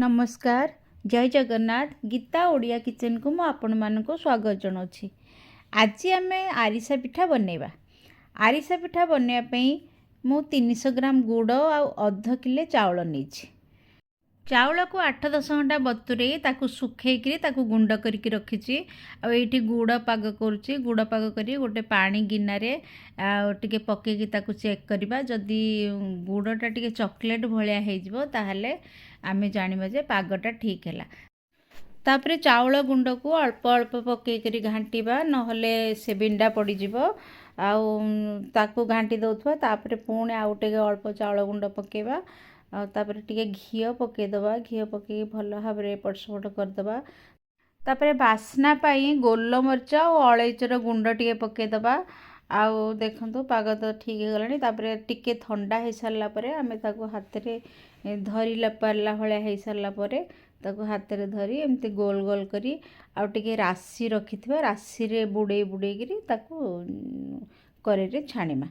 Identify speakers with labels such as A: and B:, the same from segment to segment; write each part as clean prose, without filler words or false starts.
A: नमस्कार जय जगन्नाथ गीता ओडिया किचन को मुझे स्वागत जनावि। आज आम आरिसा पिठा बनैबा। आरिसा पिठा बनवाई मु 300 ग्राम गुड़ और अध किले चाउल नहीं। चाउल को 8-10 घंटा बतुरे ताकू सुखेकरी ताकू गुंड करके रखी। आठी गुड़ पाग करुच्ची। गुड़ पाग कर गोटे पानी गिनारे टे पकईकी ताकू चेक करवा। जदि गुड़टा टे चॉकलेट भाया हो आमे जानिबा जे पागटा ठीक है। तापरे चाउल गुंड को अल्प अल्प पकईकरी घांटीबा नहले से बिंडा पड़ीजिवो। ताकू घांटी दउथबा। तापरे पुणी आउटे अल्प चाउल गुंड पकेबा। तापरे टिके घी पकईदबा। घी पकई भल भाव एपट सेपट करदबा। तापरे बास्ना पाई गोलमरीच और अलैचर गुंड टिके पकईदबा। आउ देखंतु पाग तो ठीक है गलानी। तापरे टिके ठंडा हो सारा पर आमे ताकू हाथ रे धरिला पारला भाया हो सारा पर ताकू हाथ रे धरी एमती गोल गोल करी आउ टिके राशि रखिथिबा। राशि रे बुड़े बुड़े करी ताकू करे रे छाणीमा।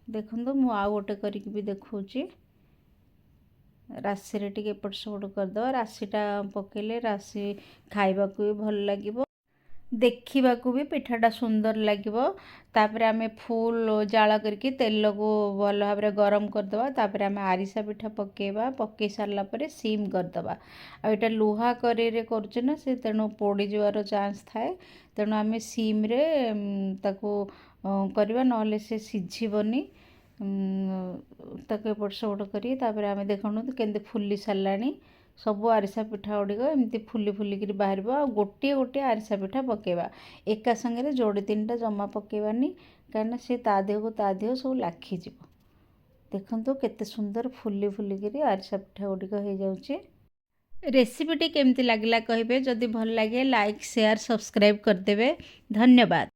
A: देखंतु मु आउ गोटे करिक भी देखौची। राशि रे टिके एपट सेपट करदबा। राशिटा पकेले राशि खाइबा को भी भल लागिबो। देखा भी पिठाटा सुंदर लगे। तापर आमे फुल जाल करके तेल को भल भाव गरम करदबा। तापर आमे आरिसा पिठा पकेबा। पकई सारा पर सीम करदबा। आ एटा लुहा करे करछे ना से तेणु पोड़ी जवार चांस थाए। तेणु आमे सीम रे ताको करबा नहले से सिझिबनी। ताको एपट सेपट करी तापर आमे देखनु केंते फुली सारानी। सबू आरिसा पिठा गुड़िक एमती फुली फुलिक बाहर। गोटे गोटे आरिसा पिठा पकेबा। एका संगे जोड़े 3टा जमा पकेबानी कहीं सी ता देह को ता देह सब लाखीज। देखो केते सुंदर फुली फुलिक आरिसा पिठा गुड़िक हो जाउची। रेसिपीटी केमती लगला कहे। जदि भल लगे लाइक शेयर सब्सक्राइब करदेवे। धन्यवाद।